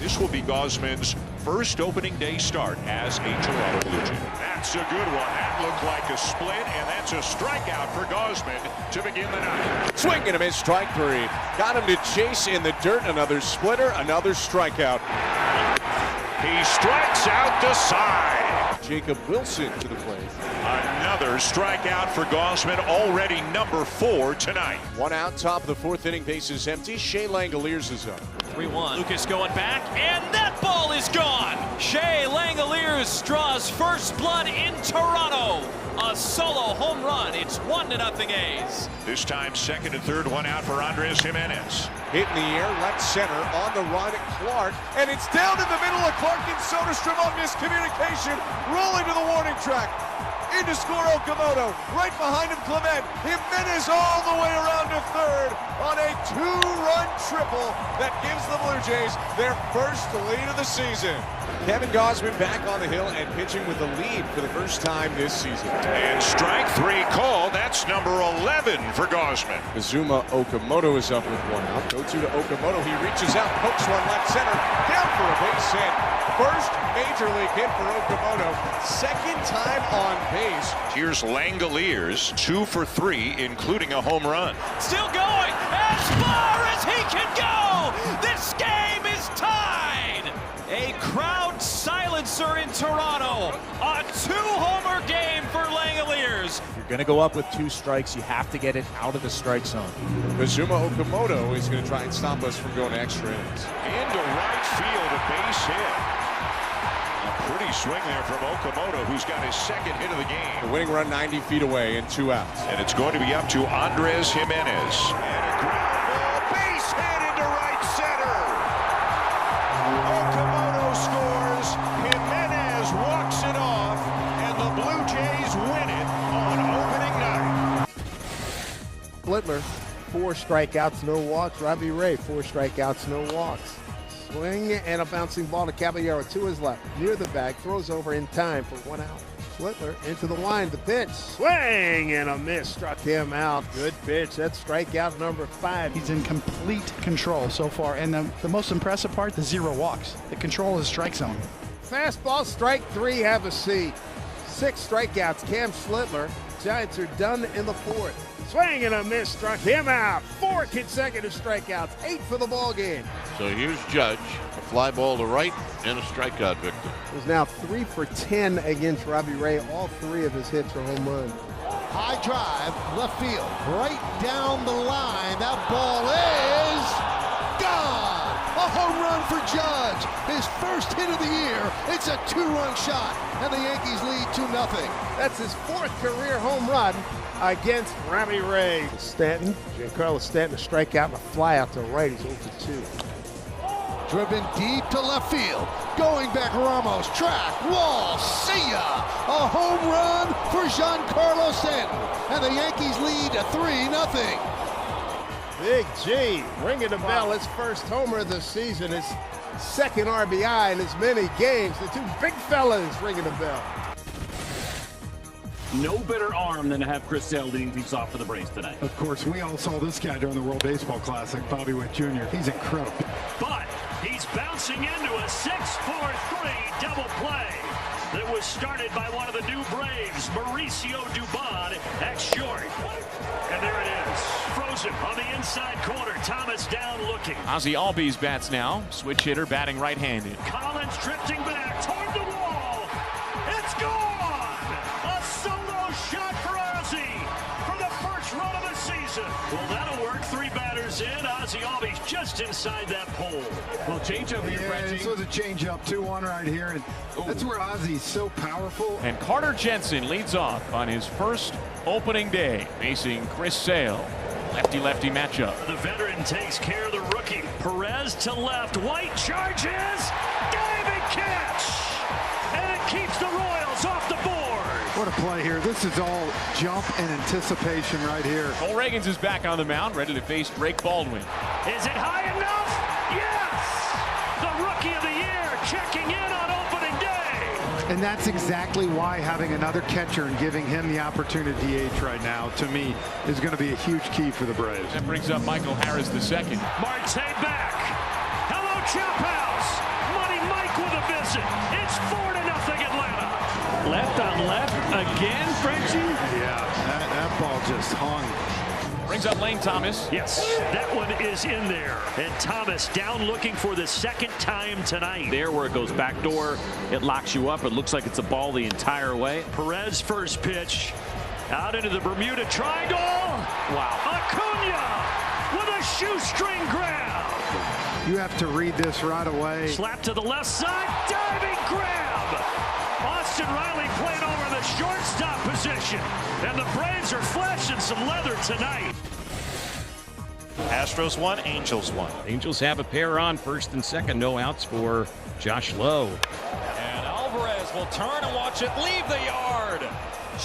This will be Gausman's first opening day start as a Toronto Blue Jay. That's a good one. That looked like a split, and that's a strikeout for Gausman to begin the night. Swing and a miss, strike three. Got him to chase in the dirt. Another splitter, another strikeout. He strikes out the side. Jacob Wilson to the plate. Another strikeout for Gausman, already number 4 tonight. One out, top of the fourth inning, bases empty. Shea Langoliers is up. 3-1. Lucas going back, and that ball is gone. Shea Langoliers draws first blood in Toronto. A solo home run. It's 1-0 A's. This time second and third, one out for Andres Jimenez. Hit in the air, left center, on the run at Clark, and it's down in the middle of Clark and Soderstrom on miscommunication, rolling to the warning track. In to score Okamoto, right behind him Clement. Jimenez all the way around to third on a 2-run triple that gives the Blue Jays their first lead of the season. Kevin Gausman back on the hill and pitching with the lead for the first time this season. And strike 3 called. That's number 11 for Gausman. Kazuma Okamoto is up with one out. Go to Okamoto. He reaches out, pokes one left center, down for a base hit. First major league hit for Okamoto. Second time on base. Here's Langoliers, 2 for 3, including a home run. Still going as far as he can go. This game is tied. A crowd silencer in Toronto. A 2-homer game for Langoliers. If you're going to go up with 2 strikes, you have to get it out of the strike zone. Kazuma Okamoto is going to try and stop us from going to extra innings. Into right field, a base hit. A pretty swing there from Okamoto, who's got his second hit of the game. The winning run 90 feet away and 2 outs. And it's going to be up to Andres Jimenez. And a ground ball, base hit into right center. Okamoto scores. Jimenez walks it off, and the Blue Jays win it on opening night. Littler, 4 strikeouts, no walks. Robbie Ray, 4 strikeouts, no walks. Swing and a bouncing ball to Caballero to his left, near the bag, throws over in time for 1 out. Littler into the line, the pitch, swing and a miss, struck him out. Good pitch, that's strikeout number 5. He's in complete control so far, and the most impressive part, the 0 walks. The control of the strike zone. Fastball, strike 3, have a seat. 6 strikeouts, Cam Schlittler. Giants are done in the 4th. Swing and a miss, struck him out. 4 consecutive strikeouts, 8 for the ball game. So here's Judge, a fly ball to right and a strikeout victim. Is now 3 for 10 against Robbie Ray. All 3 of his hits are home runs. High drive, left field, right down the line. That ball is gone. A home run for Judge. His first hit of the year. It's a 2-run shot, and the Yankees lead 2-0. That's his 4th career home run against Robbie Ray. Stanton, Giancarlo Stanton, a strikeout and a fly out to right. He's 0 for 2. Driven deep to left field. Going back Ramos, track, wall, see ya! A home run for Giancarlo Stanton. And the Yankees lead 3-0. Big G ringing the bell. His first homer of the season. His 2nd RBI in as many games. The 2 big fellas ringing the bell. No better arm than to have Chris Sale leading things off for the Braves tonight. Of course, we all saw this guy during the World Baseball Classic, Bobby Witt Jr. He's incredible. But he's bouncing into a 6-4-3 double play that was started by one of the new Braves, Mauricio Dubon, ex-short. And there it is, frozen on the inside corner. Thomas down looking. Ozzie Albies bats now. Switch hitter batting right-handed. Collins drifting back toward the wall. It's gone! A solo shot for Ozzie from the first run of the season. Well, that'll work. 3 batters in. Ozzie Albies just inside that pole. Well, changeup here, this was a changeup, 2-1 right here, and that's where Ozzie's so powerful. And Carter Jensen leads off on his first opening day, facing Chris Sale. Lefty-lefty matchup. The veteran takes care of the rookie. Perez to left. White charges. Diving catch. And it keeps the Royals off the board. What a play here. This is all jump and anticipation right here. Cole Reagans is back on the mound, ready to face Drake Baldwin. Is it high enough? Yes! The rookie of the year checking in on opening day. And that's exactly why having another catcher and giving him the opportunity to DH right now, to me, is going to be a huge key for the Braves. That brings up Michael Harris II. Marte back. Hello, Chop House. on left again, Frenchie? Yeah, that ball just hung. Brings up Lane Thomas. Yes, that one is in there. And Thomas down looking for the second time tonight. There where it goes back door, it locks you up. It looks like it's a ball the entire way. Perez first pitch. Out into the Bermuda Triangle. Wow. Acuna with a shoestring grab. You have to read this right away. Slap to the left side. Diving grab. Austin Riley playing over the shortstop position. And the Braves are flashing some leather tonight. Astros won, Angels won. Angels have a pair on first and second. No outs for Josh Lowe. And Alvarez will turn and watch it leave the yard.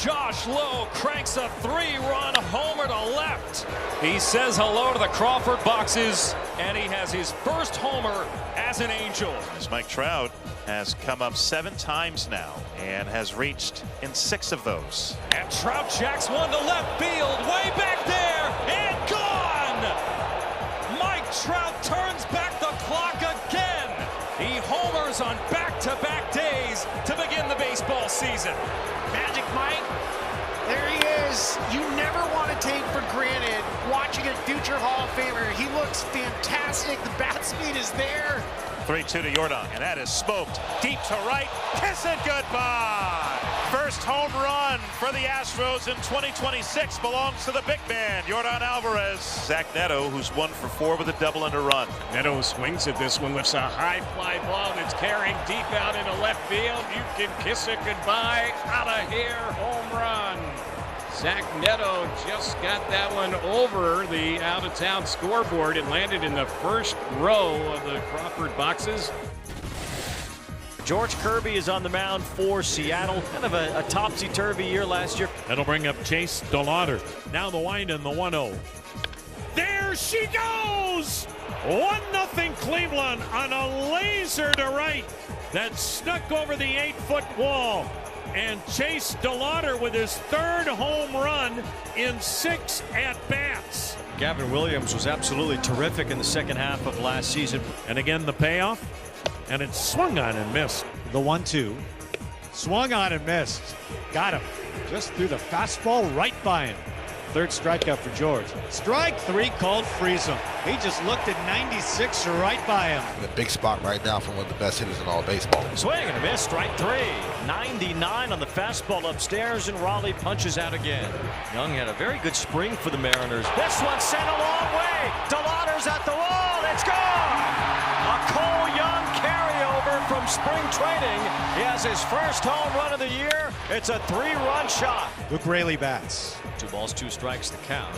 Josh Lowe cranks a 3-run homer to left. He says hello to the Crawford boxes, and he has his first homer as an Angel. As Mike Trout has come up 7 times now and has reached in 6 of those. And Trout jacks one to left field, way back there, and gone! Mike Trout turns back the clock again. He homers on back-to-back days to begin the baseball season. Magic Mike, there he is. You never want to take for granted watching a future Hall of Famer. He looks fantastic. The bat speed is there. 3-2 to Jordan, and that is smoked deep to right. Kiss it goodbye. First home run for the Astros in 2026 belongs to the big man, Jordan Alvarez. Zach Neto, who's 1 for 4 with a double and a run. Neto swings at this one, lifts a high fly ball that's carrying deep out into left field. You can kiss it goodbye. Out of here, home run. Zach Neto just got that one over the out-of-town scoreboard. It landed in the first row of the Crawford boxes. George Kirby is on the mound for Seattle. Kind of a topsy-turvy year last year. That'll bring up Chase DeLauder. Now the wind in the 1-0. There she goes! 1-0 Cleveland on a laser to right that snuck over the 8-foot wall. And Chase DeLauder with his 3rd home run in 6 at-bats. Gavin Williams was absolutely terrific in the second half of last season. And again, the payoff. And it's swung on and missed. The 1-2. Swung on and missed. Got him. Just threw the fastball right by him. 3rd strikeout for George. Strike 3 called freeze him. He just looked at 96 right by him. In a big spot right now from one of the best hitters in all baseball. Swing and a miss, strike 3. 99 on the fastball upstairs, and Raleigh punches out again. Young had a very good spring for the Mariners. This one sent a long way. DeLauder's at the wall. It's gone. A Cole Young carryover from spring training. He has his first home run of the year. It's a 3-run shot. Luke Raley bats. 2 balls, 2 strikes the count.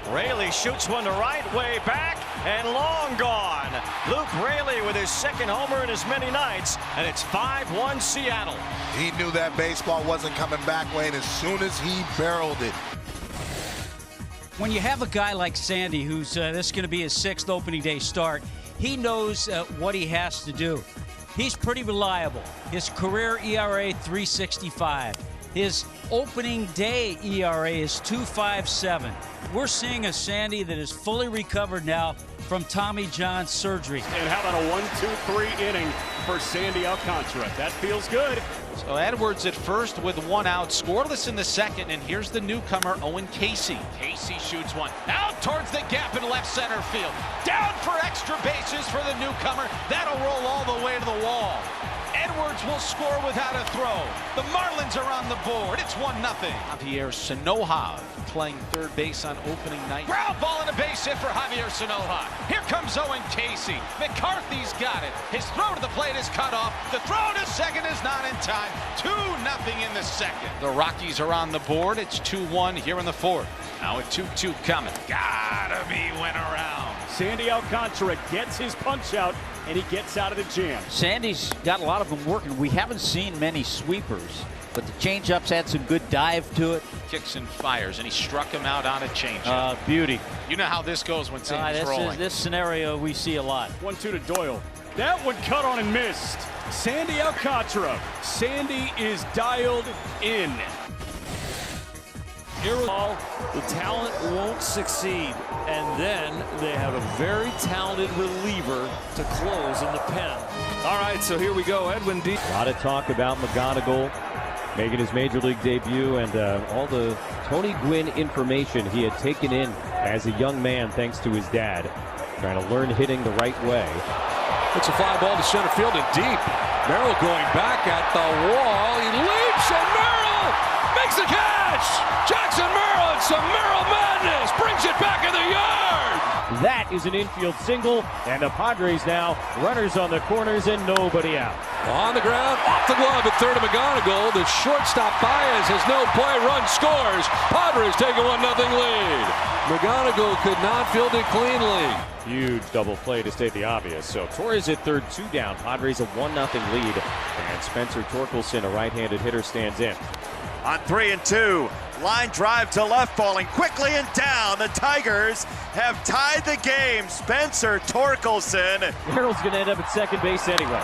Raley shoots one to right, way back, and long gone. Luke Raley with his 2nd homer in as many nights, and it's 5-1 Seattle. He knew that baseball wasn't coming back, Wayne, as soon as he barreled it. When you have a guy like Sandy, who's this is going to be his 6th opening day start, he knows what he has to do. He's pretty reliable. His career ERA 3.65. His opening day ERA is 2.57. We're seeing a Sandy that is fully recovered now from Tommy John surgery. And how about a 1-2-3 inning for Sandy Alcantara? That feels good. So Edwards at first with 1 out, scoreless in the 2nd, and here's the newcomer, Owen Casey. Casey shoots one out towards the gap in left center field. Down for extra bases for the newcomer. That'll roll all the way to the wall. Edwards will score without a throw. The Marlins are on the board. It's 1-0. Javier Sanoja playing 3rd base on opening night. Ground ball and a base hit for Javier Sanoja. Here comes Owen Casey. McCarthy's got it. His throw to the plate is cut off. The throw to second is not in time. 2-0 in the 2nd. The Rockies are on the board. It's 2-1 here in the 4th. Now a 2-2 coming. Gotta be went around. Sandy Alcantara gets his punch out, and he gets out of the jam. Sandy's got a lot of them working. We haven't seen many sweepers, but the changeups had some good dive to it. Kicks and fires, and he struck him out on a changeup. Beauty. You know how this goes when Sandy's rolling. This scenario we see a lot. 1-2 to Doyle. That one cut on and missed. Sandy Alcantara. Sandy is dialed in. The talent won't succeed, and then they have a very talented reliever to close in the pen. All right, so here we go. Edwin D. A lot of talk about McGonigal making his major league debut, and all the Tony Gwynn information he had taken in as a young man thanks to his dad, trying to learn hitting the right way. It's a fly ball to center field and deep. Merrill going back at the wall. He leaps and Merrill makes the catch. Jackson Merrill, it's some Merrill madness. Brings it back in the yard. That is an infield single, and the Padres now runners on the corners and nobody out. On the ground, off the glove at third of McGonigal. The shortstop Baez has no play. Run scores. Padres take a 1-0 lead. McGonigal could not field it cleanly. Huge double play to state the obvious. So Torres at third, 2 down. Padres a 1-0 lead. And Spencer Torkelson, a right-handed hitter, stands in. On 3-2, line drive to left, falling quickly and down. The Tigers have tied the game. Spencer Torkelson. Merrill's going to end up at second base anyway,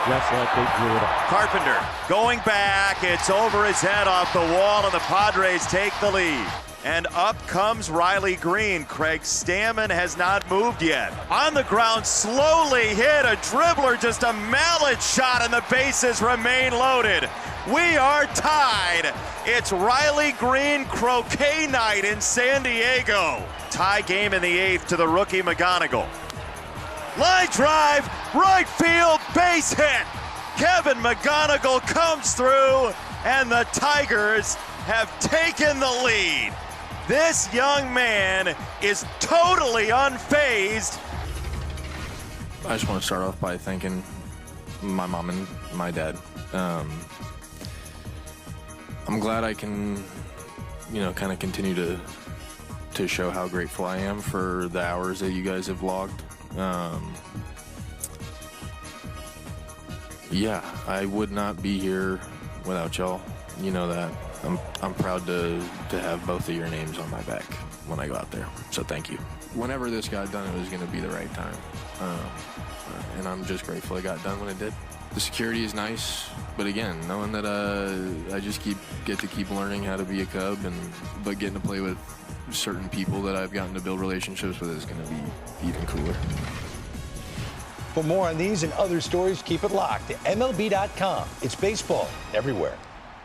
just like they drew it up. Carpenter going back. It's over his head off the wall, and the Padres take the lead. And up comes Riley Green. Craig Stammen has not moved yet. On the ground, slowly hit a dribbler, just a mallet shot, and the bases remain loaded. We are tied. It's Riley Green croquet night in San Diego. Tie game in the 8th to the rookie McGonigal. Line drive, right field, base hit. Kevin McGonigal comes through, and the Tigers have taken the lead. This young man is totally unfazed. I just want to start off by thanking my mom and my dad. I'm glad I can, kind of continue to show how grateful I am for the hours that you guys have logged. Yeah, I would not be here without y'all. You know that. I'm proud to have both of your names on my back when I go out there. So thank you. Whenever this got done, it was going to be the right time. And I'm just grateful it got done when it did. The security is nice, but again, knowing that I just get to keep learning how to be a Cub, but getting to play with certain people that I've gotten to build relationships with is going to be even cooler. For more on these and other stories, keep it locked to MLB.com. It's baseball everywhere.